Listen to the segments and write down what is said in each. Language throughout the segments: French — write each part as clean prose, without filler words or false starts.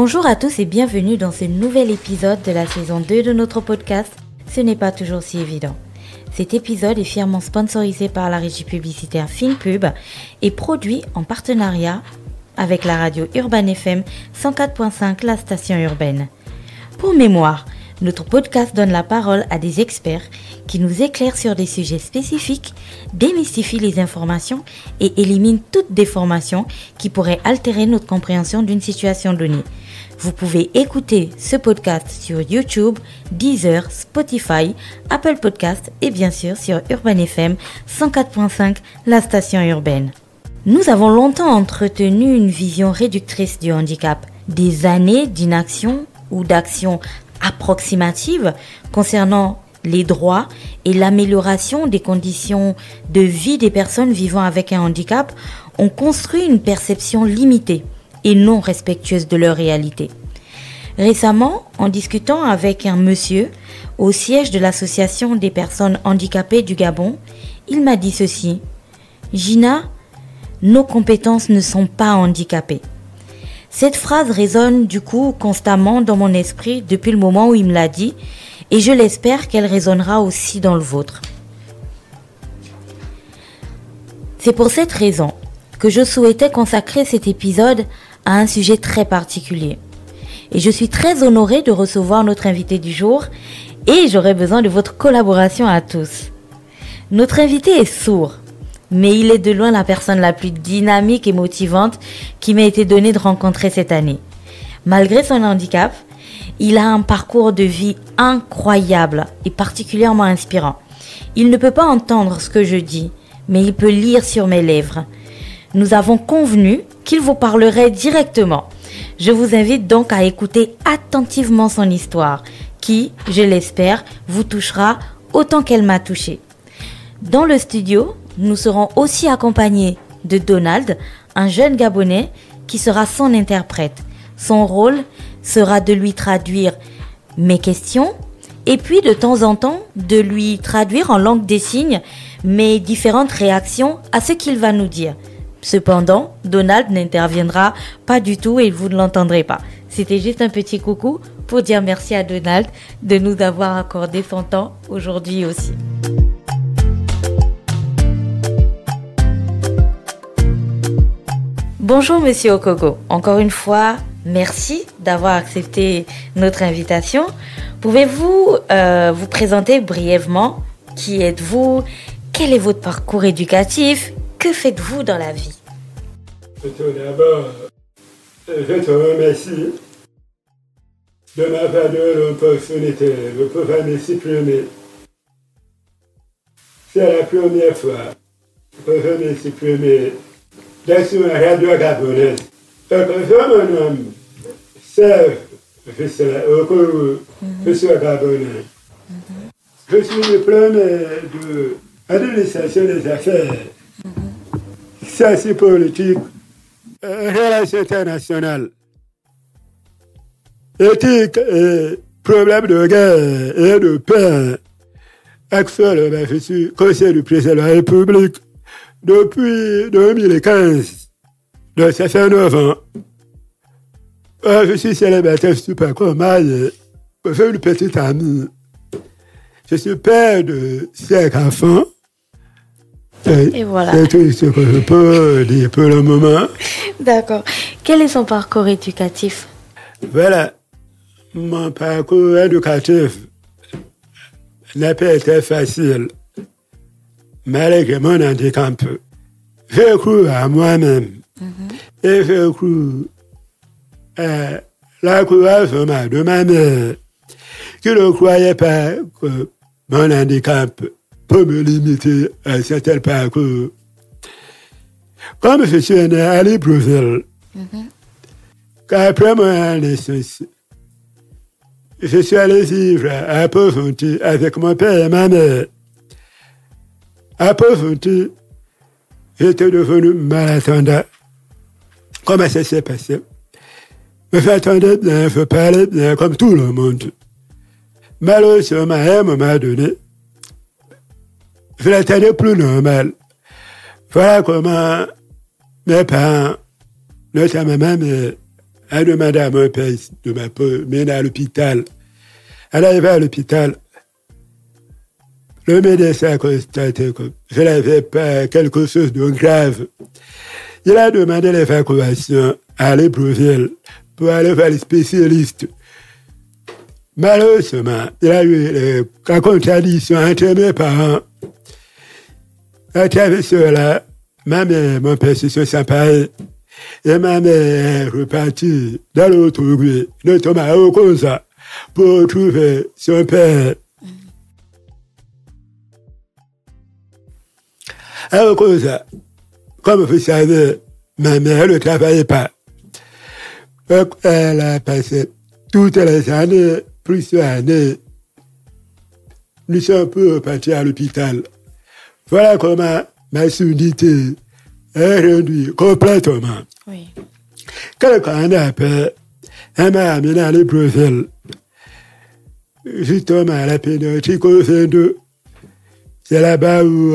Bonjour à tous et bienvenue dans ce nouvel épisode de la saison 2 de notre podcast « Ce n'est pas toujours si évident ». Cet épisode est fièrement sponsorisé par la régie publicitaire FinPub et produit en partenariat avec la radio Urban FM 104.5, la station urbaine. Pour mémoire, notre podcast donne la parole à des experts qui nous éclairent sur des sujets spécifiques, démystifient les informations et éliminent toute déformation qui pourrait altérer notre compréhension d'une situation donnée. Vous pouvez écouter ce podcast sur YouTube, Deezer, Spotify, Apple Podcasts et bien sûr sur Urban FM 104.5, la station urbaine. Nous avons longtemps entretenu une vision réductrice du handicap. Des années d'inaction ou d'action approximative concernant les droits et l'amélioration des conditions de vie des personnes vivant avec un handicap ont construit une perception limitée et non respectueuse de leur réalité. Récemment, en discutant avec un monsieur au siège de l'Association des personnes handicapées du Gabon, il m'a dit ceci: « Gina, nos compétences ne sont pas handicapées. » Cette phrase résonne du coup constamment dans mon esprit depuis le moment où il me l'a dit et je l'espère qu'elle résonnera aussi dans le vôtre. C'est pour cette raison que je souhaitais consacrer cet épisode à un sujet très particulier. Et je suis très honorée de recevoir notre invité du jour et j'aurai besoin de votre collaboration à tous. Notre invité est sourd, mais il est de loin la personne la plus dynamique et motivante qui m'a été donnée de rencontrer cette année. Malgré son handicap, il a un parcours de vie incroyable et particulièrement inspirant. Il ne peut pas entendre ce que je dis, mais il peut lire sur mes lèvres. Nous avons convenu qu'il vous parlerait directement. Je vous invite donc à écouter attentivement son histoire, qui, je l'espère, vous touchera autant qu'elle m'a touchée. Dans le studio, nous serons aussi accompagnés de Donald, un jeune Gabonais qui sera son interprète. Son rôle sera de lui traduire mes questions et puis de temps en temps de lui traduire en langue des signes mes différentes réactions à ce qu'il va nous dire. Cependant, Donald n'interviendra pas du tout et vous ne l'entendrez pas. C'était juste un petit coucou pour dire merci à Donald de nous avoir accordé son temps aujourd'hui aussi. Bonjour Monsieur Okogo, encore une fois, merci d'avoir accepté notre invitation. Pouvez-vous vous présenter brièvement? Qui êtes-vous? Quel est votre parcours éducatif? Que faites-vous dans la vie? Tout d'abord, je te remercie de m'avoir donné l'opportunité de pouvoir m'exprimer. C'est la première fois que je m'exprime sur la radio gabonaise. Je me nomme Serge Vissela Okogo, je suis gabonais. Je suis diplômé de l'administration des affaires, sciences politiques, relations internationales, éthique et problèmes de guerre et de paix. Actuellement, je suis conseiller du président de la République depuis 2015. Donc, ça fait 9 ans. Je suis célibataire, je suis pas comme marié. J'ai une petite amie. Je suis père de 5 enfants. Et voilà. C'est tout ce que je peux dire pour le moment. D'accord. Quel est son parcours éducatif? Voilà. Mon parcours éducatif n'a pas été facile, malgré mon handicap. J'ai cru à moi-même. Et j'ai cru à l'encouragement de ma mère, qui ne croyait pas que mon handicap peut me limiter à un certain parcours. Comme je suis né à Libreville, qu'après mon naissance, je suis allé vivre à Port-Gentil avec mon père et ma mère. À Port-Gentil, j'étais devenu malentendant. Comment ça s'est passé? Je m'attendais bien, je parlais bien comme tout le monde. Malheureusement, à un moment donné, je l'entendais plus normal. Voilà comment mes parents, notamment ma mère, a demandé à mon père de m'amener à l'hôpital. À l'arrivée à l'hôpital, le médecin a constaté que je n'avais pas quelque chose de grave. Il a demandé l'évacuation à Libreville pour aller voir les spécialistes. Malheureusement, il a eu la contradiction entre mes parents. À travers cela, ma mère et mon père se sont séparés. Et ma mère est repartie dans l'autre rue, notamment à Okosa, pour retrouver son père. À Okosa, comme vous savez, ma mère ne travaillait pas. Donc, elle a passé toutes les années, plusieurs années. Nous sommes peu partis à l'hôpital. Voilà comment ma surdité est réduite complètement. Oui. Quelques années après, elle m'a amené à Libreville. Justement à la pédiatrie Covid 2. C'est là-bas où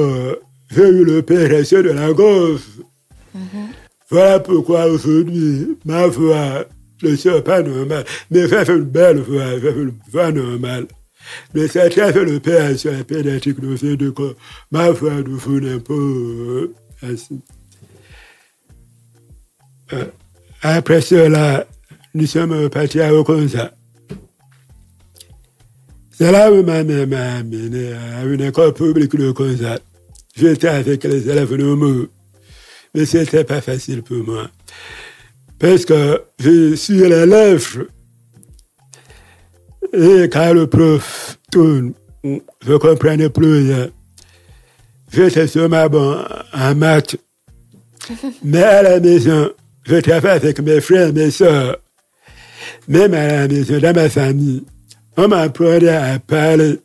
j'ai eu l'opération de la gorge. Voilà pourquoi aujourd'hui, ma voix ne sort pas normale. Mais j'ai fait une belle voix, j'ai fait une voix normale. Mais c'est très fait l'opération à la pédiatrie Covid 2 que ma voix devenait un peu ainsi. Après cela, nous sommes partis à Okonza. C'est là où ma mère m'a amené à une école publique de Okonza. J'étais avec les élèves normaux, mais c'était pas facile pour moi. Parce que je suis l'élève, et quand le prof tourne, je ne comprenais plus rien. J'étais sûrement bon en maths, mais à la maison, je travaille avec mes frères et mes soeurs. Même à la maison, dans ma famille, on m'apprenait à parler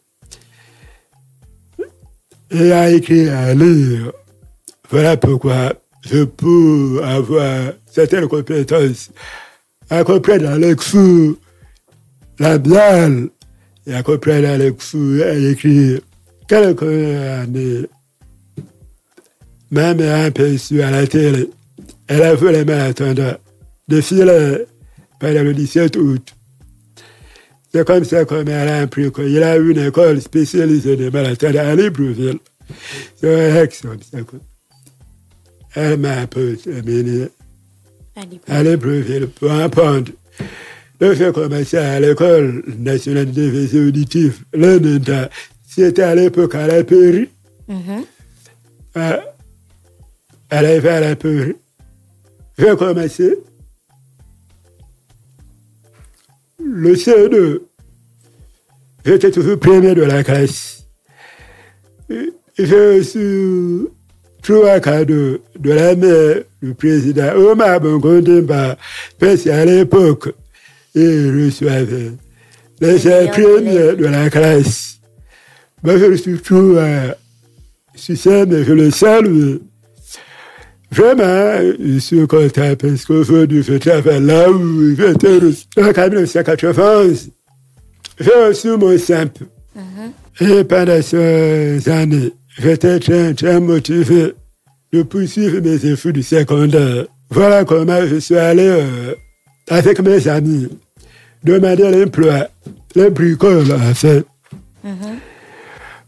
et à écrire, à lire. Voilà pourquoi je peux avoir certaines compétences à comprendre la lecture labiale et à comprendre la lecture et à écrire. Quelques années, ma mère a aperçu à la télé. Elle a vu les malentendants défiler pendant le 17 août. C'est comme ça qu'elle a appris qu'il a eu une école spécialisée de malentendants à Libreville. C'est comme ça que elle m'a amené à Libreville pour apprendre. Donc j'ai commencé à l'école nationale de déviation auditive, l'ENENTA. C'était à l'époque à la Péri. Elle est à la Péri. J'ai commencé le CE2. J'étais toujours premier de la classe. J'ai reçu 3 cadeaux de la mère du président Omar Bongo Ndimba, parce qu'à l'époque, il reçoivait les premiers de la classe. Moi, je suis toujours sur scène, mais je le salue. Vraiment, je suis content parce qu'aujourd'hui, je travaille là où j'étais reçu. En 1991, j'ai reçu mon simple. Et pendant ces années, j'étais très motivé de poursuivre mes études du secondaire. Voilà comment je suis allé avec mes amis demander l'emploi, les bricoles en fait.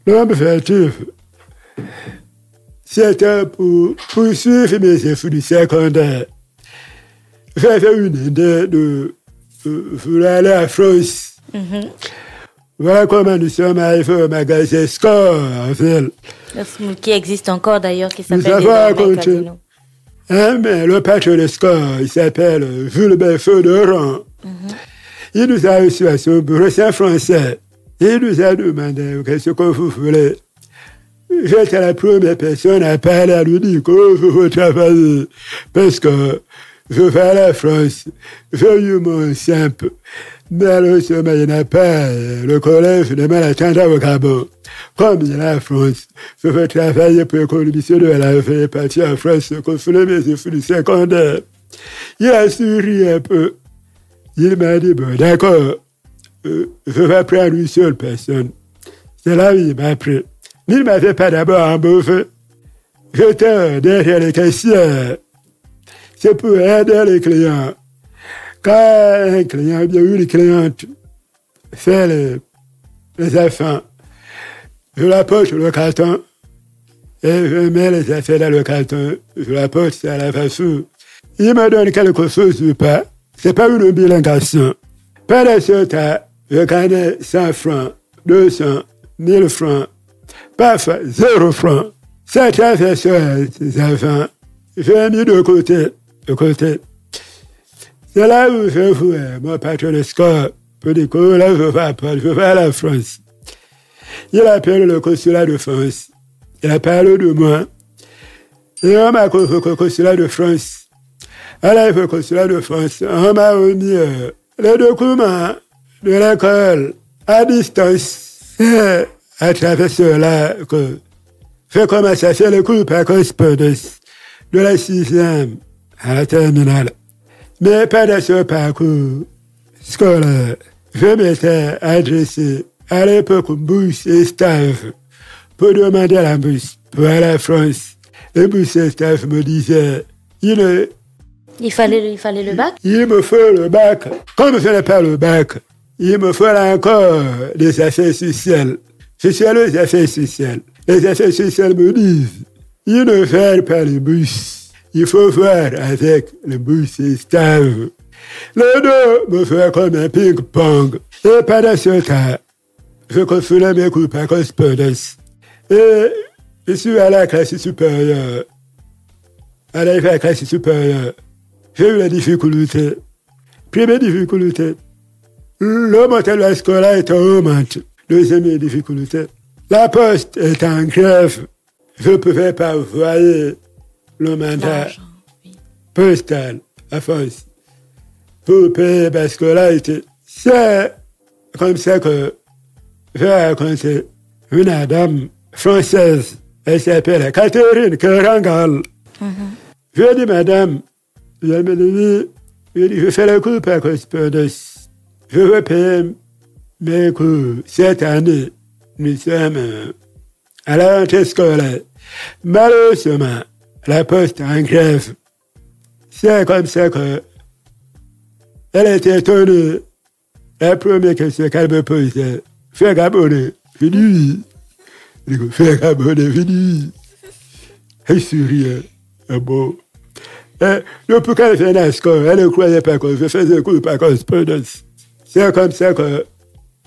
L'objectif, c'était pour poursuivre mes études du secondaire. J'avais une idée de vouloir aller à France. Voilà comment nous sommes arrivés au magasin Score en ville. Qui existe encore d'ailleurs, qui s'appelle désormais Casino. Mais le patron de Score, il s'appelle Jules Feuderon. Il nous a reçus à son bureau, c'est un Français. Il nous a demandé qu'est-ce que vous voulez. J'étais la première personne à parler à lui dire que je veux travailler parce que je vais à la France. J'ai eu mon simple. Malheureusement, il n'a pas le collège de malentendants au Gabon. Comme il est en France, je veux travailler pour l'économisation de la vie et partir en France continuer mes études secondaires. Il a souri un peu. Il m'a dit, bon, d'accord, je vais prendre une seule personne. C'est là où il m'a pris. Il ne m'avait pas d'abord embauché. J'étais derrière les caissières. C'est pour aider les clients. Quand un client, il y a eu une cliente fait les affaires, je la porte le carton et je mets les affaires dans le carton, je la porte à la façon. Il me donne quelque chose ou pas. C'est pas une obligation. Pendant ce temps, je gagne 100 francs, 200, 1000 francs, parfois 0 francs. Cette affaire sur ces enfants, je l'ai mis de côté. C'est là où je fais mon patron de score pour dire que là, je vais à la France. Il appelle le consulat de France. Il a parlé de moi. Et on m'a confié au consulat de France. Alors, le consulat de France, on m'a remis les documents de l'école à distance. C'est à travers cela que je commence à faire le cours par correspondance de la 6e à la terminale. Mais pendant ce parcours scolaire, je m'étais adressé à l'époque bourse et staff pour demander la bourse pour aller à la France. Et bourse et staff me disait, il fallait le bac? Il me faut le bac. Comme je n'ai pas le bac, il me faut encore des affaires sociales. Je suis allé aux affaires sociales. Les affaires sociales me disent, ils ne veulent pas les bourses. Il faut voir avec les bourses et staff. Les deux me font comme un ping-pong. Et pendant ce temps, je consultais mes cours par correspondance. Et je suis à la classe supérieure. À la classe supérieure, j'ai eu la difficulté. Première difficulté, le matériel scolaire est en remonte. Deuxième difficulté, la poste est en grève. Je ne pouvais pas envoyer le mandat postal à France pour payer ma scolarité. C'est comme ça que j'ai rencontré une dame française. Elle s'appelle Catherine Kerangal. Je lui ai dit, madame, je fais le cours par correspondance. Je veux payer mes cours cette année. Nous sommes à la rentrée scolaire. Malheureusement, la poste en grève. C'est comme ça que elle était étonnée. La première question qu'elle me posait, fais Gabonais. Je dis oui. Je dis, fais Gabonais. Je dis oui. Elle souriait. Bon. Et depuis qu'elle venait à l'école, elle ne croyait pas que je faisais cours par correspondance. C'est comme ça que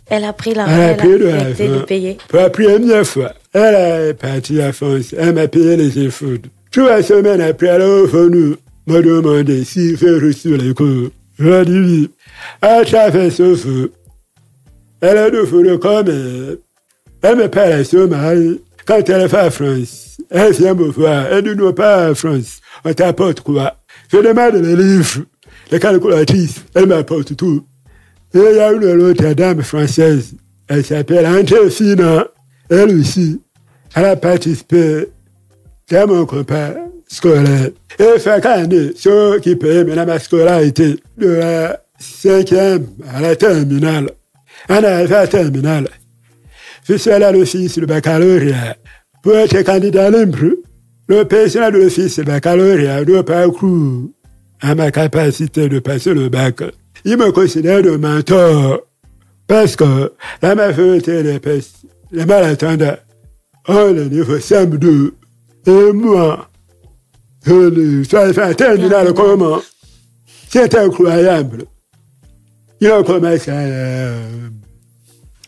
elle a pris l'argent, elle a accepté de payer. Pour la première fois, elle est partie à France, elle m'a payé les études. 3 semaines après, elle est revenue me demander si j'ai reçu les cours. Je lui ai dit oui. À travers ce feu, elle est devenue comme elle me parle à son mari. Quand elle est à France, elle vient me voir, elle dit non pas à France, on t'apporte quoi? Je demande les livres, les calculatrices, elle m'apporte tout. Et il y a une autre dame française, elle s'appelle André Fina, elle aussi, elle a participé dans mon compas scolaire. Et chaque année, ceux qui payaient maintenant ma scolarité de la 5e à la terminale, on arrive à la terminale. Je suis allé à l'office du baccalauréat pour être candidat libre. Le président de l'office du baccalauréat doit parcours à ma capacité de passer le bac. Il me considère de mentor parce que la majorité des malentendants ont le niveau CM2 et moi, je suis fait un terminal comment? C'est incroyable. Il a commencé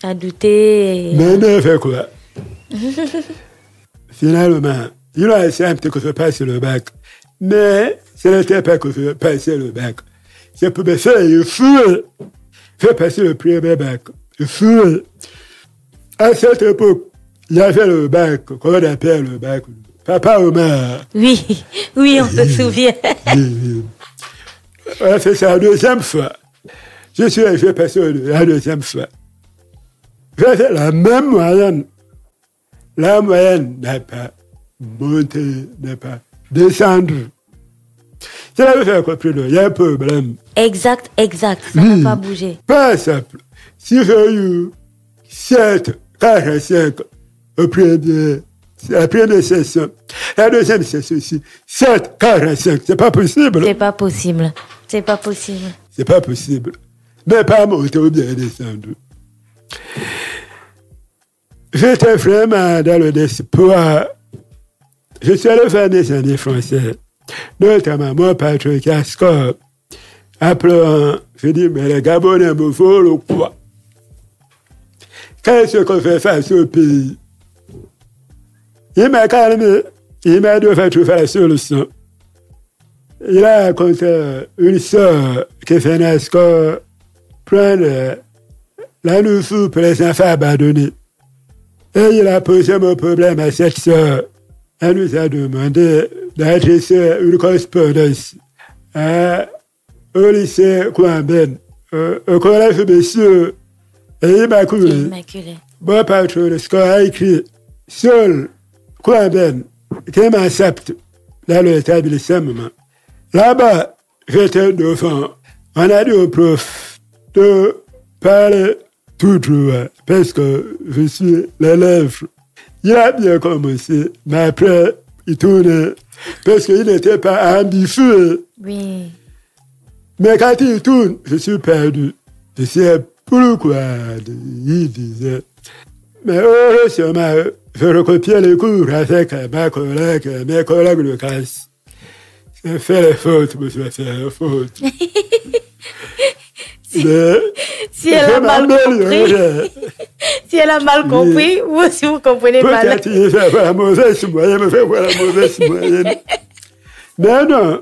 à douter. Mais ne fait quoi? Finalement, il a accepté que je passe le bac. Mais ce n'était pas que je passais le bac. Je pouvais faire le fou. J'ai passé le premier bac. Le fou. À cette époque, il y avait le bac, qu'on appelle le bac. Papa Omar. Oui, on se souvient. Oui. On a fait ça la 2e fois. J'ai passé la 2e fois. J'ai fait la même moyenne. La moyenne n'a pas monté, n'a pas descendu. C'est la même chose, il y a un problème. Exact, ça n'a pas bougé. Par exemple, si j'ai eu 7,45 la première session, la deuxième session aussi, 7,45, c'est pas possible. C'est pas possible. c'est pas possible. Mais pas monter ou bien descendre. J'étais vraiment dans le désespoir. Je suis allé faire des amis français, notamment mon patron Cascor. Après, je dis, mais les Gabonais me volent quoi? Qu'est-ce qu'on fait face au pays? Il m'a calmé, il m'a dit, trouver la solution. Il a raconté une sœur qui fait un escort prendre la nourriture pour les enfants abandonnés. Et il a posé mon problème à cette sœur. Elle nous a demandé d'adresser une correspondance au lycée Kouamben, au collège Messieurs et Immaculé. Mon patron, le score a écrit seul Kouamben qui m'accepte dans l'établissement. Là-bas, j'étais devant. On a dit au prof de parler tout droit parce que je suis l'élève. Il a bien commencé, mais après, il tournait parce qu'il n'était pas ambitieux. Oui. Mais quand il tourne, je suis perdu. Je sais pourquoi il disait. Mais heureusement, je recopiais les cours avec mes collègues de classe. J'ai fait les fautes, monsieur, fait les fautes. Si elle a mal compris, si elle a mal compris, vous aussi vous comprenez mal. Peut-être qu'il fait la mauvaise moyenne, me fait la mauvaise moyenne. Mais non.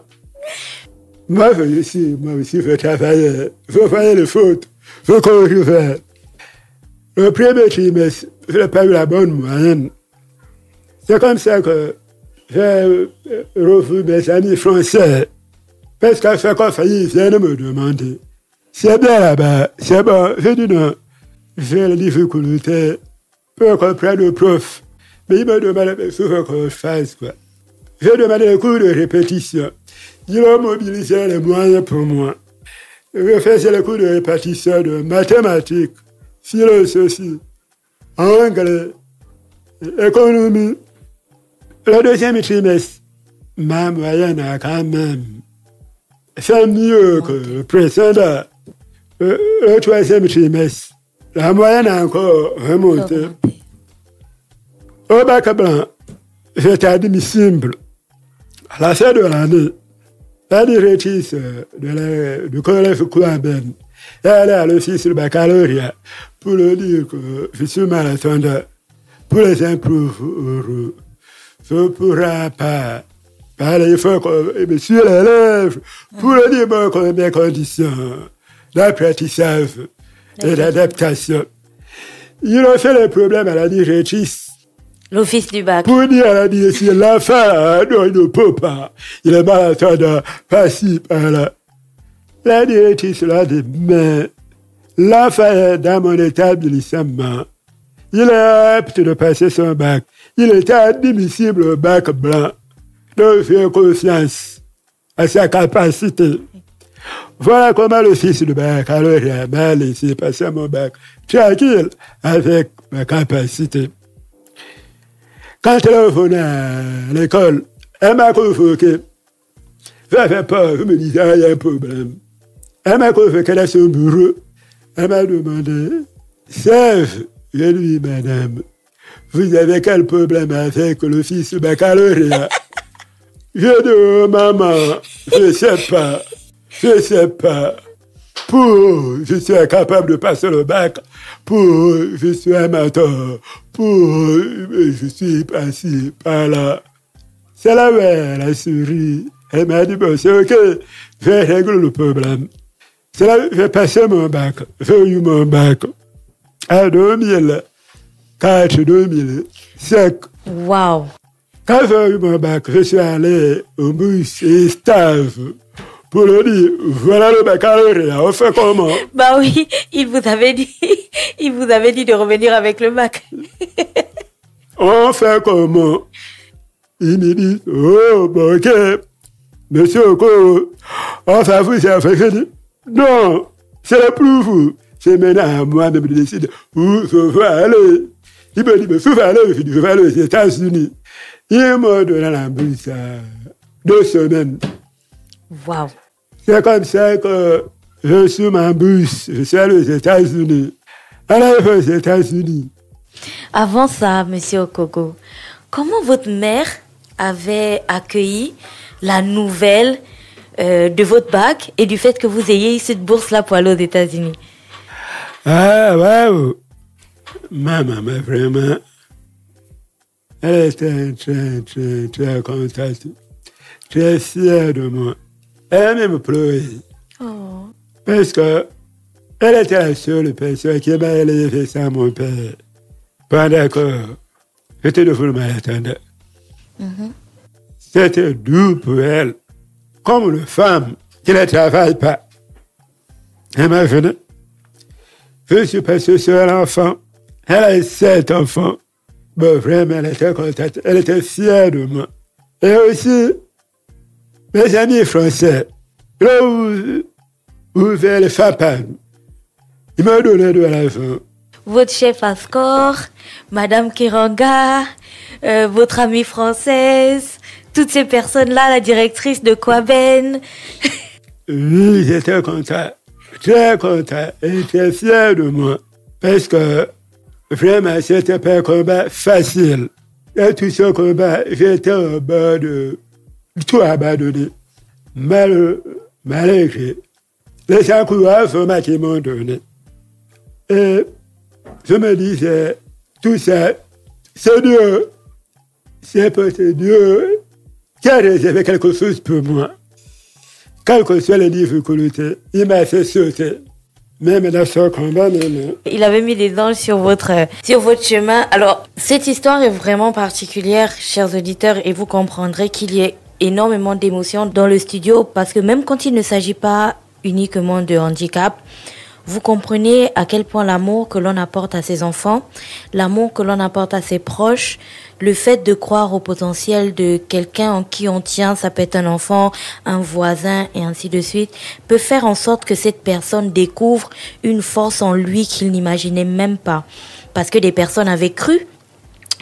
Moi aussi, je veux travailler. Je veux faire les fautes. Je veux corriger. Le premier trimestre, je n'ai pas eu la bonne moyenne. C'est comme ça que j'ai revu mes amis français. Parce qu'à chaque fois, ils viennent me demander. C'est bien là-bas, c'est bon. Je dis non. J'ai la difficulté pour comprendre le prof. Mais il me demande souvent que je fasse quoi. J'ai demandé les cours de répétition. Ils ont mobilisé les moyens pour moi. Je faisais les cours de répétition de mathématiques, philosophie, anglais, économie. Le deuxième trimestre, ma moyenne a quand même fait mieux que le précédent. Le troisième trimestre, la moyenne a encore remonté. Au bac blanc, j'étais admissible. À la fin de l'année, la directrice du collège Kouamben est allée à l'office du baccalauréat pour lui dire que je suis malentendant. Pour les impôts, je ne pourrai pas parler fort comme monsieur l'élève pour lui dire mes conditions d'apprentissage et d'adaptation. Ils ont fait les problèmes à la directrice. L'office du bac. Pour dire à la directrice, l'enfant, non, il ne peut pas. Il est malentendant, par-ci, par-là. La directrice l'a dit, mais l'enfant est dans mon établissement. Il est apte de passer son bac. Il était admissible au bac blanc. Donc, j'ai confiance à sa capacité. Voilà comment le fils du baccalauréat m'a laissé passer mon bac tranquille avec ma capacité. Quand elle est revenue à l'école, elle m'a convoqué. J'avais peur, je me disais, il y a un problème. Elle m'a convoqué dans son bureau. Elle m'a demandé, Serge, je lui dis, madame, vous avez quel problème avec le fils du baccalauréat? Je dis, oh, maman, je sais pas. Je suis incapable de passer le bac. Je suis amateur. Je suis passé par là. C'est là où elle a souri. Elle m'a dit, bon, c'est ok, je vais régler le problème. C'est là où j'ai passé mon bac. J'ai eu mon bac en 2004-2005. Waouh! Quand j'ai eu mon bac, je suis allé au bus et stage pour le dire, voilà le baccalauréat, on fait comment? Bah oui, il vous avait dit de revenir avec le bac. On fait comment? Il me dit, oh, bon, ok, monsieur Oko, on va vous faire. Je dis, non, c'est plus vous. C'est maintenant à moi de me décider où je veux aller. Il me dit, mais je veux aller, je vais aller aux États-Unis. Il m'a donné la bourse 2 semaines. Waouh! C'est comme ça que je suis ma bourse, je suis allé aux États-Unis. Elle est aux États-Unis. Avant ça, Monsieur Okogo, comment votre mère avait accueilli la nouvelle de votre bac et du fait que vous ayez eu cette bourse-là pour aller aux États-Unis? Ah, waouh! Ma maman, vraiment, elle était très contente, très fière de moi. Elle a même pleuré. Oh. Parce que elle était la seule personne qui m'a élevé sans mon père. Pendant que j'étais devenu malade. C'était dur pour elle. Comme une femme qui ne travaille pas. Imaginez. Je suis passé sur l'enfant. Elle a 7 enfants. Bon, vraiment, elle était contente. Elle était fière de moi. Et aussi, mes amis français, là où vers les FAPAN, ils m'ont donné de l'argent. Votre chef à score, Madame Kiranga, votre amie française, toutes ces personnes-là, la directrice de Quaben. Oui, j'étais content, très content et très fier de moi. Parce que vraiment, c'était pas un combat facile. Et tout ce combat, j'étais en bas de tout abandonné. Malgré les encouragements qu'ils m'ont donnés. Et je me disais, tout ça, c'est Dieu. C'est peut-être Dieu qui a réservé quelque chose pour moi. Quelles que soient les difficultés, il m'a fait sauter. Même dans ce combat, même. Il avait mis des anges sur votre chemin. Alors, cette histoire est vraiment particulière, chers auditeurs, et vous comprendrez qu'il y ait énormément d'émotions dans le studio, parce que même quand il ne s'agit pas uniquement de handicap, vous comprenez à quel point l'amour que l'on apporte à ses enfants, l'amour que l'on apporte à ses proches, le fait de croire au potentiel de quelqu'un en qui on tient, ça peut être un enfant, un voisin et ainsi de suite, peut faire en sorte que cette personne découvre une force en lui qu'il n'imaginait même pas. Parce que des personnes avaient cru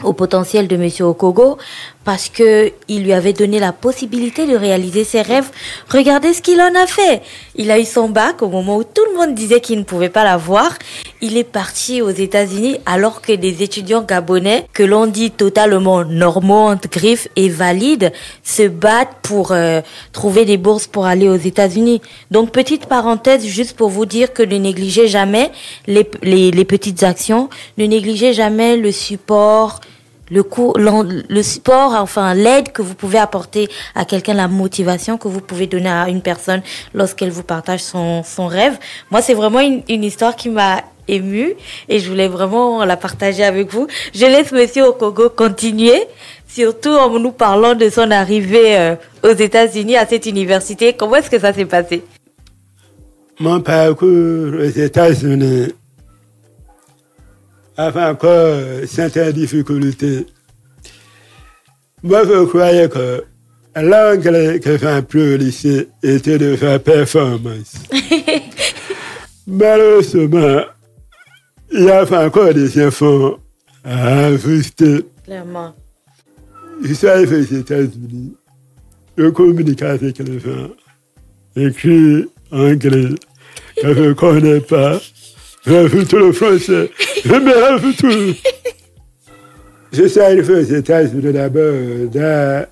au potentiel de Monsieur Okogo, parce que il lui avait donné la possibilité de réaliser ses rêves. Regardez ce qu'il en a fait. Il a eu son bac au moment où tout le monde disait qu'il ne pouvait pas l'avoir. Il est parti aux États-Unis alors que des étudiants gabonais, que l'on dit totalement normaux, entre griffes et valides, se battent pour trouver des bourses pour aller aux États-Unis. Donc, petite parenthèse, juste pour vous dire que ne négligez jamais les petites actions, ne négligez jamais le support, le support, enfin l'aide que vous pouvez apporter à quelqu'un, la motivation que vous pouvez donner à une personne lorsqu'elle vous partage son rêve. Moi, c'est vraiment une histoire qui m'a émue et je voulais vraiment la partager avec vous. Je laisse Monsieur Okogo continuer, surtout en nous parlant de son arrivée aux États-Unis, à cette université. Comment est-ce que ça s'est passé? Mon parcours aux États-Unis, avant encore certaines difficultés. Moi, je croyais que l'anglais que j'ai appris au lycée était de faire performance. Malheureusement, il y a encore des efforts à ajuster. Clairement. Je suis arrivé aux États-Unis. Je communique avec les gens. J'écris anglais que je ne connais pas. J'ai vu tout le français. Je me vu tout. Je suis arrivé aux États-Unis d'abord dans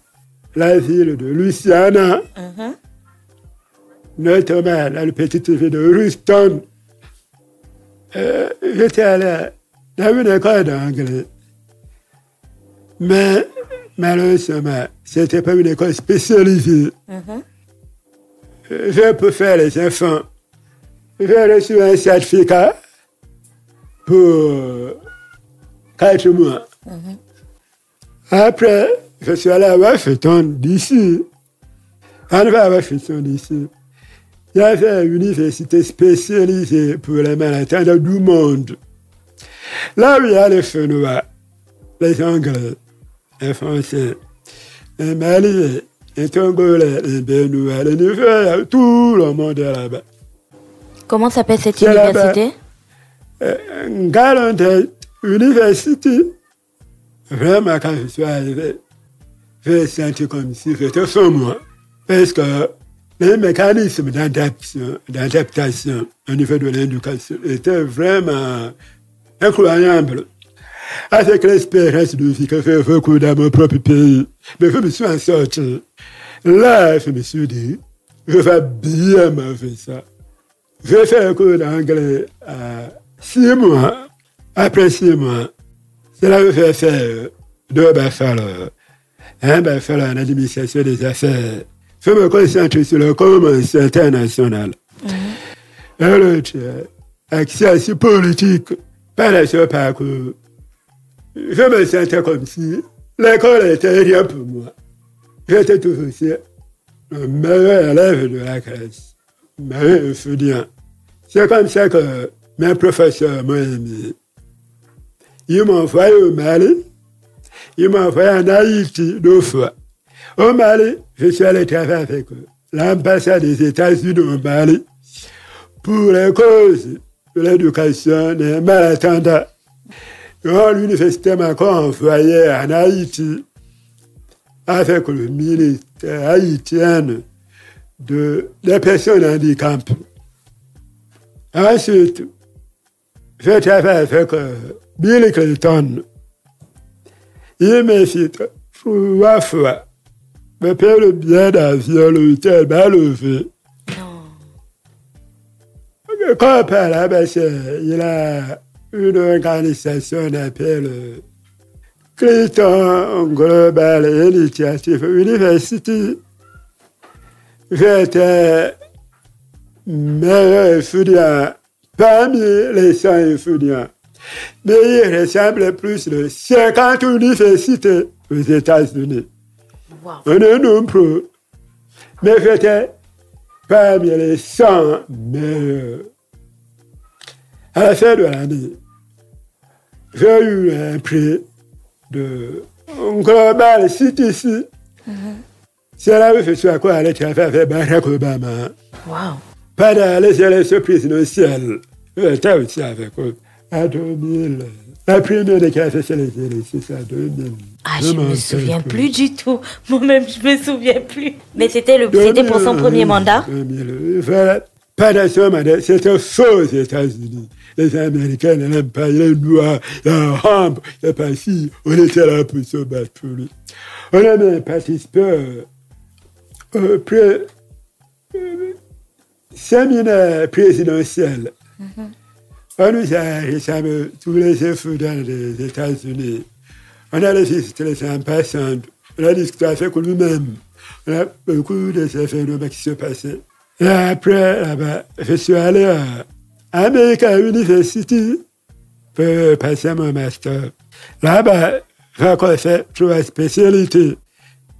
la ville de Louisiana, notamment dans la petite ville de Houston. J'étais allé dans une école d'anglais. Mais malheureusement, ce n'était pas une école spécialisée. Je peux faire les enfants. J'ai reçu un certificat pour 4 mois. Après, je suis allé à Washington, D.C. Arrivé à Washington, D.C., il y avait une université spécialisée pour les malentendants du monde. Là où il y a les Chinois, les Anglais, les Français, les Maliens, les Tongolais, les Béninois, les Nigériens, tout le monde est là-bas. Comment s'appelle cette université? Gallaudet University. Vraiment, quand je suis arrivé, j'ai senti comme si j'étais sur moi. Parce que les mécanismes d'adaptation au niveau de l'éducation étaient vraiment incroyables. Avec l'expérience de vie que j'ai vécue dans mon propre pays, mais je me suis en sorti. Là, je me suis dit, je vais bien me faire ça. J'ai fait un cours d'anglais à 6 mois. Après 6 mois, c'est là que j'ai fait 2 bachelors. Un bachelor en administration des affaires. Je me concentre sur le commerce international. Et l'autre, action politique. Pendant ce parcours, je me sentais comme si l'école était rien pour moi. J'étais toujours le meilleur élève de la classe, le meilleur étudiant. C'est comme ça que mes professeurs m'ont aimé. Ils m'ont envoyé au Mali, ils m'ont envoyé en Haïti 2 fois. Au Mali, je suis allé travailler avec l'ambassade des États-Unis au Mali pour les causes de l'éducation des malentendants. L'université m'a envoyé en Haïti avec le ministère haïtien des personnes handicapées. Ensuite, je travaille avec Bill Clinton. Il m'invite 3 fois. Me paye le billet d'avion, l'hôtel m'a levé. Quand par là, il a une organisation appelée Clinton Global Initiative University. J'étais meilleur étudiant parmi les 100 étudiants. Mais il ressemble plus de 50 universités aux États-Unis. Wow. On est nombreux. Mais j'étais parmi les 100 meilleurs. À la fin de l'année, j'ai eu un prix de Global CTC. C'est là où je suis allé travailler avec Barack Obama. Wow. Pendant les élections présidentielles, j'étais aussi avec eux. En 2000, la première qui a fait les élections, c'est en 2000. Ah, je ne me souviens plus du tout. Moi-même, je ne me souviens plus. Mais c'était pour son premier mandat? 2000, voilà. Pendant ce mandat, c'était faux aux États-Unis. Les Américains n'aiment pas les Noirs, la rampe, les passifs. On était là pour se battre pour lui. On a même participé au séminaire présidentiel. On nous a récemment tous les étudiants des États-Unis. On a visité les ambassades. On a discuté avec nous-mêmes. On a beaucoup de ces phénomènes qui se passaient. Et après, là-bas, je suis allé à American University pour passer mon master. Là-bas, j'ai encore fait 3 spécialités.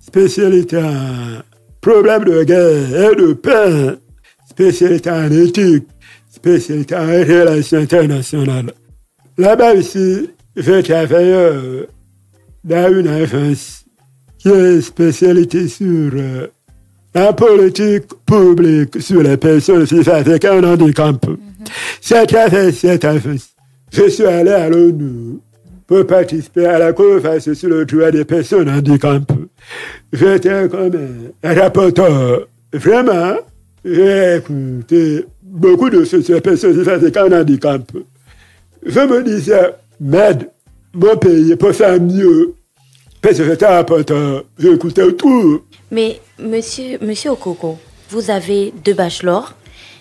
Spécialité en problèmes de guerre et de paix. Spécialité en éthique. Spécialité en relations internationales. Là-bas aussi, je travaille dans une agence qui est spécialité sur la politique publique sur les personnes vivant avec un handicap. C'est à travers cette agence, je suis allé à l'ONU pour participer à la conférence sur le droit des personnes handicapées. J'étais comme un rapporteur. Vraiment, j'ai écouté beaucoup de choses sur les personnes vivant avec un handicap. Je me disais, merde, mon pays peut faire mieux. Parce que j'étais rapporteur, j'écoutais tout. Mais, monsieur Okoko, vous avez 2 bachelors,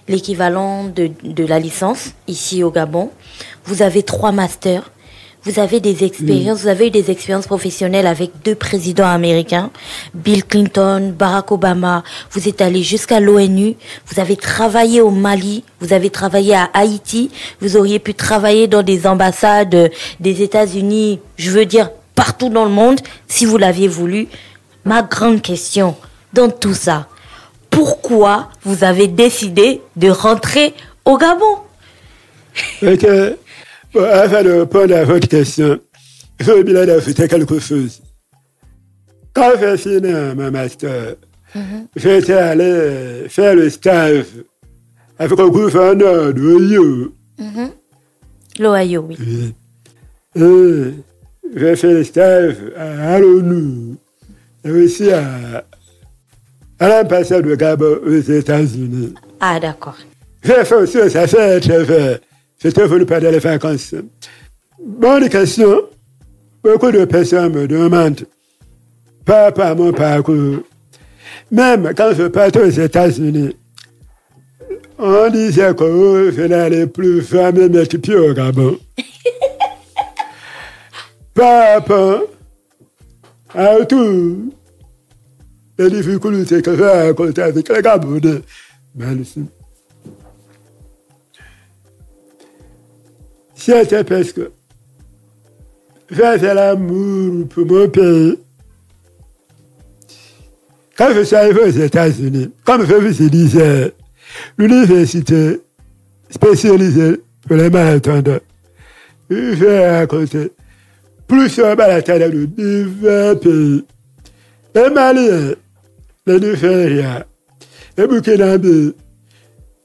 l'équivalent de la licence, ici au Gabon. Vous avez 3 masters. Vous avez des expériences, vous avez eu des expériences professionnelles avec 2 présidents américains, Bill Clinton, Barack Obama. Vous êtes allé jusqu'à l'ONU. Vous avez travaillé au Mali. Vous avez travaillé à Haïti. Vous auriez pu travailler dans des ambassades des États-Unis, je veux dire, partout dans le monde, si vous l'aviez voulu. Ma grande question, dans tout ça, pourquoi vous avez décidé de rentrer au Gabon? Avant de répondre à votre question, je veux bien ajouter quelque chose. Quand j'ai fini mon master, j'étais allé faire le stage avec le gouverneur de l'Ohio. L'Ohio, oui. Et j'ai fait le stage à l'ONU et aussi à à l'ambassade de Gabon aux États-Unis. Ah, d'accord. J'ai fait aussi, ça fait très fait. J'étais venu pendant les vacances. Bonne question. Beaucoup de personnes me demandent par rapport à mon parcours. Même quand je partais aux États-Unis, on disait que je n'allais plus jamais mettre pied au Gabon. Par rapport à tout les difficultés que j'ai rencontrées avec les Gabonais. Merci. C'était parce que j'avais l'amour pour mon pays. Quand je suis arrivé aux États-Unis, comme je vous disais, l'université spécialisée pour les malentendants, j'ai rencontré plusieurs malentendants de divers pays. Les Maliens, les Nigériens, les Burkinabés,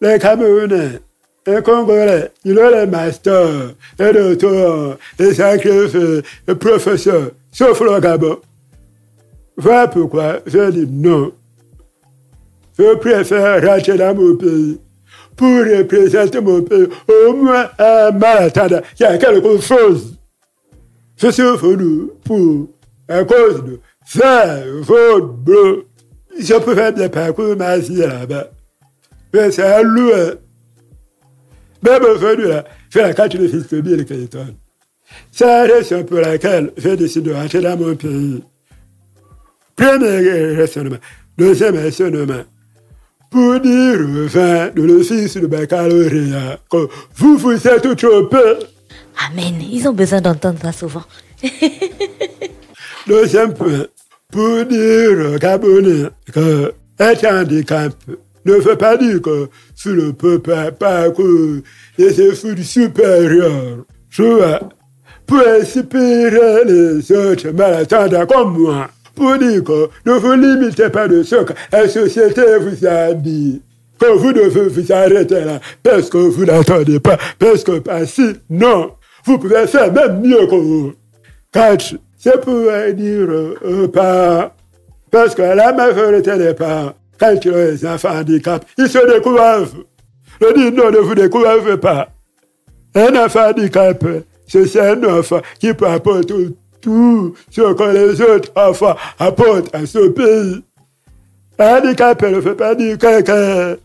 les Camerounais, les Congolais, ils ont les masters, les docteurs, les sacrifiés, les professeurs, sauf le Gabon. Voilà pourquoi je dis non. Je préfère rentrer dans mon pays pour représenter mon pays, au moins un malentendant qui a quelque chose. Je suis venu pour, à cause de faire votre bleu. Je peux faire des parcours magiques là-bas. Mais c'est un loin. Même aujourd'hui, là, je fais la carte de fils de Bill Clinton. C'est la raison pour laquelle j'ai décidé de rentrer dans mon pays. Premier raisonnement. Deuxième raisonnement. Pour dire au fin de l'office de baccalauréat que vous êtes trompé. Amen. Ils ont besoin d'entendre ça souvent. Deuxième point. Pour dire aux Gabonais que être handicap ne veut pas dire que tu ne peux pas parcourir des efforts supérieurs. Tu vois, pour inspirer les autres malentendants comme moi. Pour dire que ne vous limitez pas de ce que la société vous a dit. Que vous devez vous arrêter là parce que vous n'entendez pas, parce que si, non, vous pouvez faire même mieux que vous. 4. C'est pour dire aux parents, parce que la majorité des parents, quand ils ont des enfants handicapés, ils se découragent. Je dis non, ne vous découragez pas. Un enfant handicapé, c'est un enfant qui peut apporter tout ce que les autres enfants apportent à ce pays. Un handicapé ne veut pas dire quelqu'un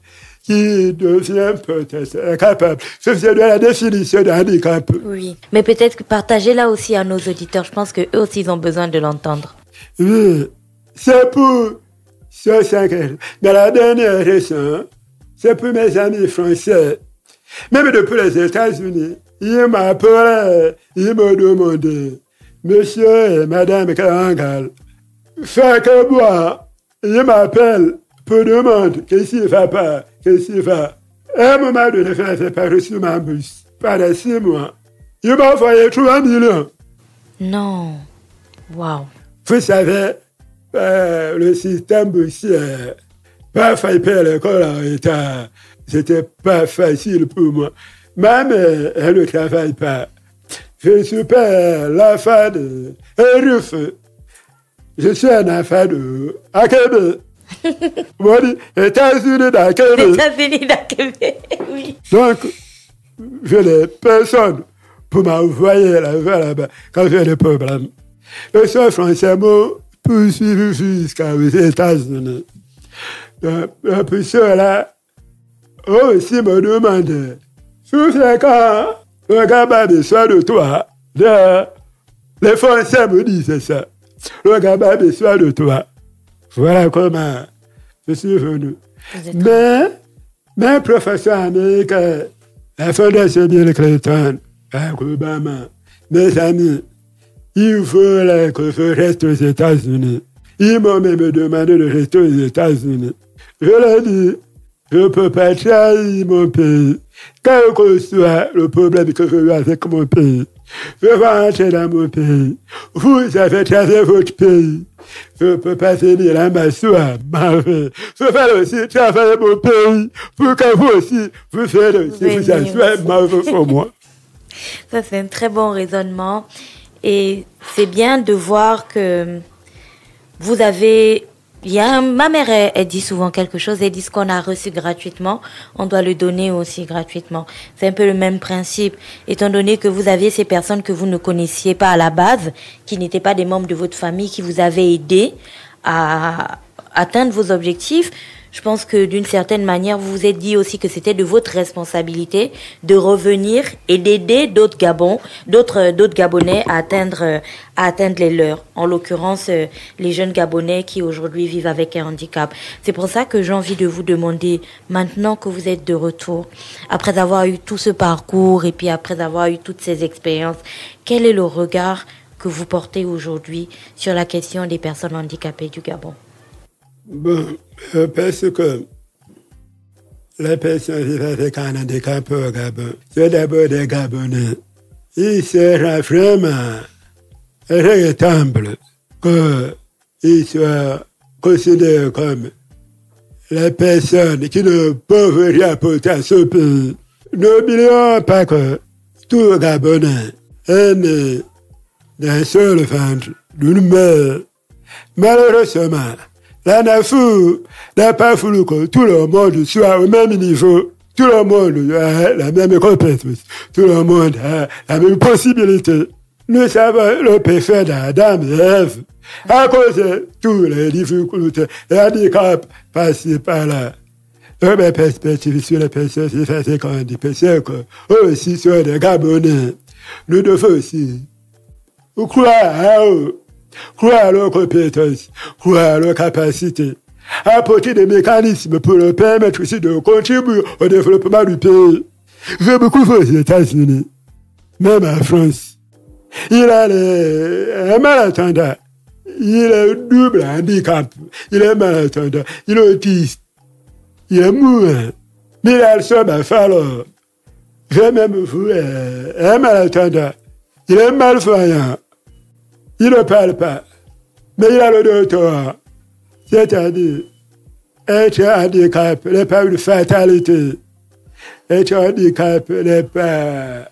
qui devient peut-être incapable. C'est de la définition d'un handicap. Oui, mais peut-être que partager là aussi à nos auditeurs. Je pense qu'eux aussi, ils ont besoin de l'entendre. Oui, c'est pour ce 5 ans. Mais la dernière raison, c'est pour mes amis français. Même depuis les États-Unis, ils m'appelaient, ils me demandaient, monsieur et madame Karangal, fait que moi, ils m'appellent pour demander qu'est-ce qu'il va pas, qu'est-ce qu'il va. À un moment donné, j'ai pas reçu ma bourse. Pendant 6 mois, ils m'ont envoyé 3 millions. Non. Waouh. Vous savez, le système boursier, pas failli à l'école en état, c'était pas facile pour moi. Ma mère, elle ne travaille pas. Je suis pas l'enfant de Ruf. Je suis un enfant de Akebe. Moi, États-Unis d'Akebe. États-Unis d'Akebe, oui. Donc, je n'ai personne pour m'envoyer là-bas quand j'ai des problèmes. Le seul français m'a poursuivi jusqu'aux États-Unis. Puis ceux-là aussi me demandaient, souviens quand le gamin besoin de toi, les Français me disaient ça, le gamin besoin de toi. Voilà comment je suis venu. Mais mes professeurs américains, la Fondation Bill Clinton, Obama, mes amis, ils voulaient que je reste aux États-Unis. Ils m'ont même demandé de rester aux États-Unis. Je leur ai dit, je ne peux pas trahir mon pays. Quel que soit le problème que je veux avec mon pays, je vais rentrer dans mon pays. Vous avez traversé votre pays. Je ne peux pas venir là m'asseoir, manger. Je vais aussi travailler mon pays pour que vous aussi, vous faites aussi, vous asseoir, manger pour moi. Ça, c'est un très bon raisonnement. Et c'est bien de voir que vous avez Ma mère, elle dit souvent quelque chose. Elle dit ce qu'on a reçu gratuitement, on doit le donner aussi gratuitement. C'est un peu le même principe. Étant donné que vous aviez ces personnes que vous ne connaissiez pas à la base, qui n'étaient pas des membres de votre famille, qui vous avaient aidé à atteindre vos objectifs, je pense que d'une certaine manière, vous vous êtes dit aussi que c'était de votre responsabilité de revenir et d'aider d'autres Gabonais à atteindre les leurs. En l'occurrence, les jeunes Gabonais qui aujourd'hui vivent avec un handicap. C'est pour ça que j'ai envie de vous demander, maintenant que vous êtes de retour, après avoir eu tout ce parcours et puis après avoir eu toutes ces expériences, quel est le regard que vous portez aujourd'hui sur la question des personnes handicapées du Gabon? Bon, parce que les personnes vivant avec un handicap au Gabon, c'est d'abord des Gabonais. Il sera vraiment regrettable qu'ils soient considérés comme les personnes qui ne peuvent rien apporter à ce pays. N'oublions pas que tout Gabonais est né d'un seul ventre, d'une mère. Malheureusement, la NAFU n'a pas voulu que tout le monde soit au même niveau. Tout le monde a la même compétence. Tout le monde a la même possibilité. Nous savons le péché d'Adam et Ève. À cause de toutes les difficultés, les handicaps passés par là. Ma perspective sur les personnes qui font des handicapés, c'est qu'eux aussi sont des Gabonais. Nous devons aussi croire à eux. Croire à leurs compétences, croire à leurs capacités, apporter des mécanismes pour leur permettre aussi de contribuer au développement du pays. J'ai beaucoup vu aux États-Unis, même en France. Il a un malentendant, il a un double handicap, il est malentendant, il est autiste, il est mourant, mais il a le somme à falloir. J'ai même vu un malentendant, il est malvoyant. Il ne parle pas, mais il a le doctorat. C'est-à-dire, être handicap n'est pas une fatalité. Être handicap n'est pas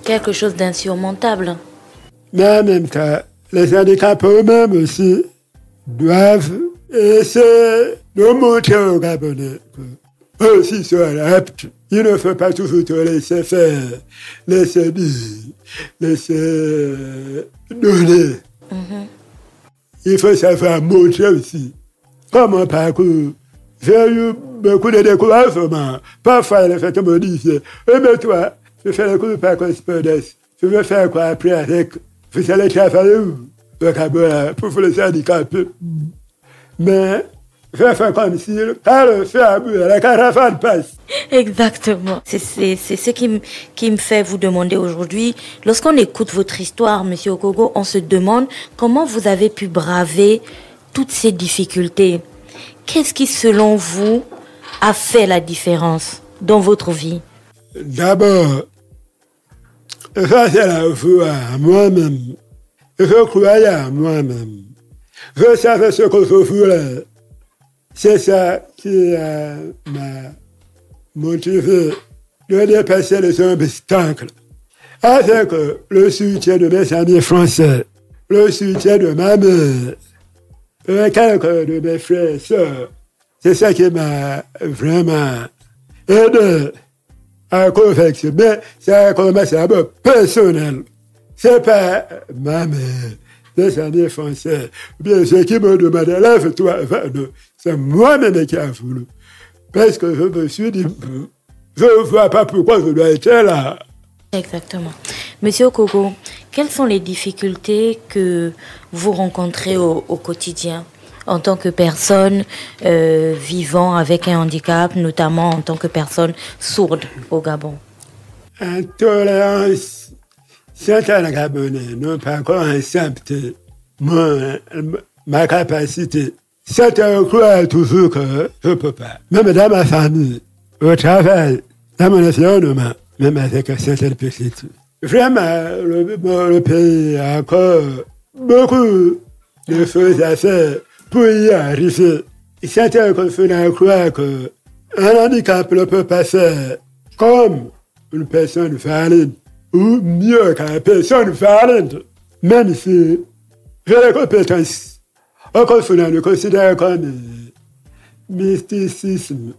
quelque chose d'insurmontable. Mais en même temps, les handicaps eux-mêmes aussi doivent essayer de montrer aux Gabonais qu'eux aussi sont aptes. Il ne faut pas toujours te laisser faire, laisser dire, laisser donner. Il faut savoir montrer aussi. Comme un parcours, j'ai eu beaucoup de découragements. Parfois, il a fait modifier. Mais toi, je fais le cours par correspondance. Je veux faire quoi après avec? Vous allez travailler où? Le Gabon, pour les handicapés. Mais je vais faire comme si, par le fait à bout, la caravane passe. Exactement. C'est ce qui me fait vous demander aujourd'hui. Lorsqu'on écoute votre histoire, Monsieur Okogo, on se demande comment vous avez pu braver toutes ces difficultés. Qu'est-ce qui, selon vous, a fait la différence dans votre vie? D'abord, ça c'est la foi à moi-même. Je croyais à moi-même. Je savais ce que je voulais. C'est ça qui m'a motivé de dépasser les obstacles. Avec le soutien de mes amis français, le soutien de ma mère, et quelques de mes frères et sœurs. C'est ça qui m'a vraiment aidé à convaincre. Mais ça a commencé à être personnel. C'est pas ma mère, les amis français, bien ceux qui me demandaient, lève-toi, c'est moi-même qui a voulu. Parce que je me suis dit, je ne vois pas pourquoi je dois être là. Exactement. Monsieur Okogo, quelles sont les difficultés que vous rencontrez au quotidien en tant que personne vivant avec un handicap, notamment en tant que personne sourde au Gabon? Intolérance. Certains Gabonais n'ont pas encore accepté ma capacité. Certains croient toujours que je ne peux pas. Même dans ma famille, au travail, dans mon environnement, même avec certaines petites. Vraiment, le pays a encore beaucoup de choses à faire pour y arriver. Certains confondent croire qu'un handicap ne peut pas faire comme une personne valide, ou mieux qu'une personne valide, même si j'ai les compétences. Encore faut le considérer comme mysticisme.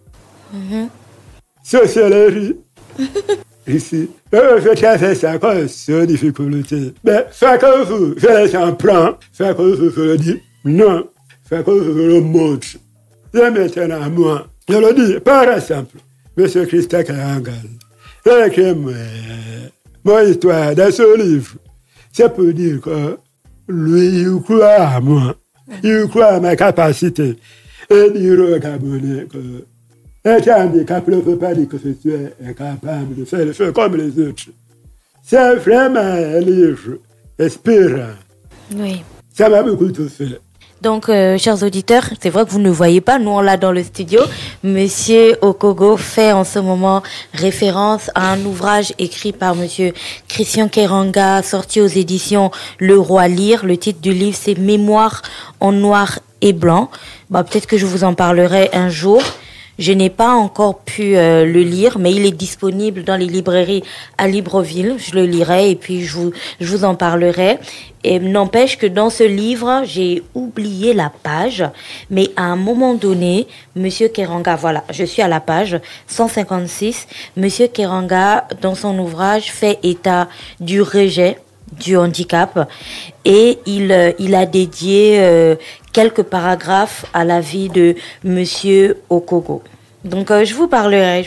Sociologie. Ici. Je tiens à ça comme sur difficulté. Mais, fait que vous, je laisse un plan, fait que vous le dites, non, fait que vous le montre. Je maintenant à moi. Je le dis, par exemple, M. Christophe Karangal, il a écrit mon histoire dans ce livre. C'est pour dire que lui, il croit à moi. Il croit à ma capacité. Et dire aux Gabonais que être handicapé ne veut pas dire que je suis incapable de faire les choses comme les autres. C'est vraiment un livre inspirant. Oui. Ça m'a beaucoup tout fait. Donc, chers auditeurs, c'est vrai que vous ne voyez pas, nous on l'a dans le studio. Monsieur Okogo fait en ce moment référence à un ouvrage écrit par Monsieur Christian Keranga, sorti aux éditions Le Roi Lire. Le titre du livre, c'est Mémoires en noir et blanc. Peut-être que je vous en parlerai un jour. Je n'ai pas encore pu le lire, mais il est disponible dans les librairies à Libreville. Je le lirai et puis je vous en parlerai. Et n'empêche que dans ce livre, j'ai oublié la page, mais à un moment donné, Monsieur Keranga, voilà, je suis à la page 156. Monsieur Keranga, dans son ouvrage, fait état du rejet du handicap et il a dédié quelques paragraphes à la vie de Monsieur Okogo. Donc je vous parlerai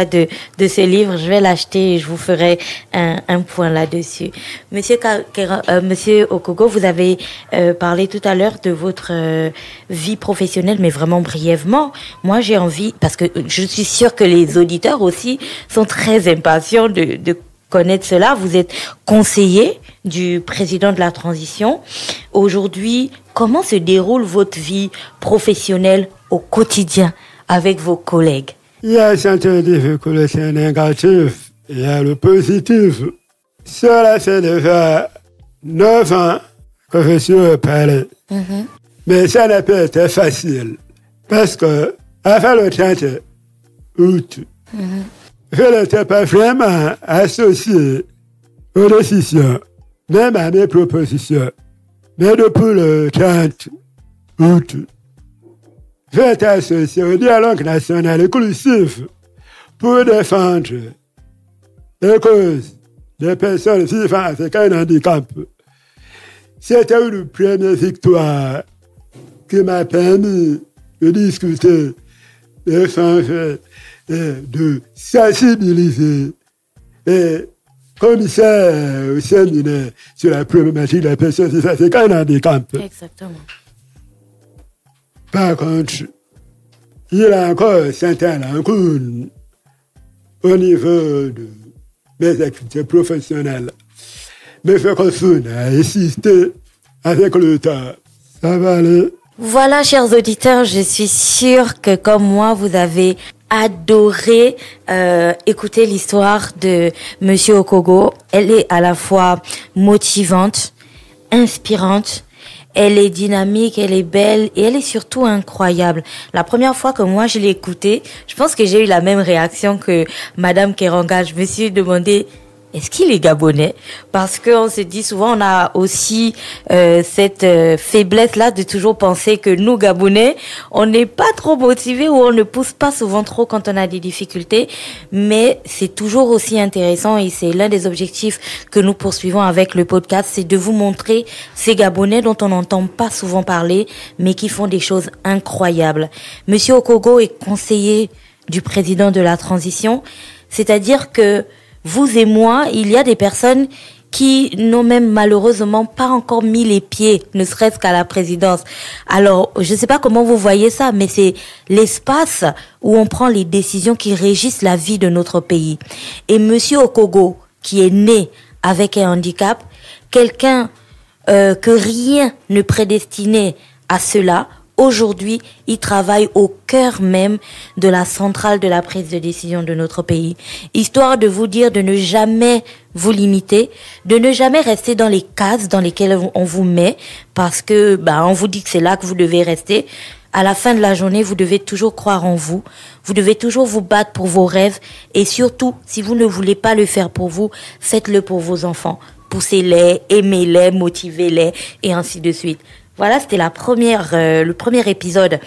de ce livre, je vais l'acheter et je vous ferai un point là-dessus. Monsieur Okogo, vous avez parlé tout à l'heure de votre vie professionnelle, mais vraiment brièvement. Moi, j'ai envie, parce que je suis sûre que les auditeurs aussi sont très impatients de connaître cela. Vous êtes conseiller du président de la transition. Aujourd'hui, comment se déroule votre vie professionnelle au quotidien avec vos collègues? Il y a certaines difficultés négatives, il y a le positif. Cela, c'est déjà 9 ans que je suis au palais. Mais ça n'a pas été facile. Parce que, avant le 30 août, je n'étais pas vraiment associé aux décisions, même à mes propositions. Mais depuis le 30 août, j'ai été associé au dialogue national inclusif pour défendre les causes des personnes vivant avec un handicap. C'était une première victoire qui m'a permis de discuter, d'échanger, de sensibiliser les commissaires au séminaire sur la problématique des personnes vivant avec un handicap. Exactement. Par contre, il y a encore certaines lacunes au niveau de mes activités professionnelles. Mais je continue à insister avec le temps. Ça va aller. Voilà, chers auditeurs, je suis sûre que comme moi, vous avez adoré écouter l'histoire de Monsieur Okogo. Elle est à la fois motivante, inspirante, elle est dynamique, elle est belle et elle est surtout incroyable. La première fois que moi je l'ai écoutée, je pense que j'ai eu la même réaction que Madame Keranga. Je me suis demandé, est-ce qu'il est gabonais? Parce qu'on se dit souvent, on a aussi cette faiblesse-là de toujours penser que nous, Gabonais, on n'est pas trop motivés ou on ne pousse pas souvent trop quand on a des difficultés. Mais c'est toujours aussi intéressant et c'est l'un des objectifs que nous poursuivons avec le podcast, c'est de vous montrer ces Gabonais dont on n'entend pas souvent parler, mais qui font des choses incroyables. Monsieur Okogo est conseiller du président de la transition, c'est-à-dire que vous et moi, il y a des personnes qui n'ont même malheureusement pas encore mis les pieds, ne serait-ce qu'à la présidence. Alors, je ne sais pas comment vous voyez ça, mais c'est l'espace où on prend les décisions qui régissent la vie de notre pays. Et Monsieur Okogo, qui est né avec un handicap, quelqu'un que rien ne prédestinait à cela, aujourd'hui, il travaille au cœur même de la centrale de la prise de décision de notre pays. Histoire de vous dire de ne jamais vous limiter, de ne jamais rester dans les cases dans lesquelles on vous met, parce que, on vous dit que c'est là que vous devez rester. À la fin de la journée, vous devez toujours croire en vous. Vous devez toujours vous battre pour vos rêves. Et surtout, si vous ne voulez pas le faire pour vous, faites-le pour vos enfants. Poussez-les, aimez-les, motivez-les, et ainsi de suite. Voilà, c'était le premier épisode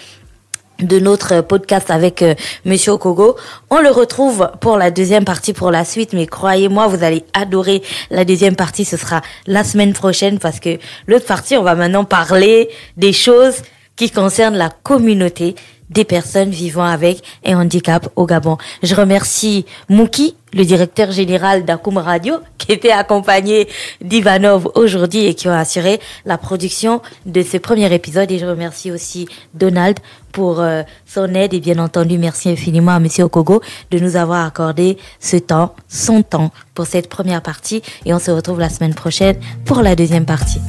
de notre podcast avec Monsieur Okogo. On le retrouve pour la deuxième partie, pour la suite, mais croyez-moi, vous allez adorer la deuxième partie. Ce sera la semaine prochaine parce que l'autre partie, on va maintenant parler des choses qui concernent la communauté des personnes vivant avec un handicap au Gabon. Je remercie Mouki, le directeur général d'Akoum Radio, qui était accompagné d'Ivanov aujourd'hui et qui a assuré la production de ce premier épisode. Et je remercie aussi Donald pour son aide. Et bien entendu, merci infiniment à Monsieur Okogo de nous avoir accordé son temps pour cette première partie. Et on se retrouve la semaine prochaine pour la deuxième partie.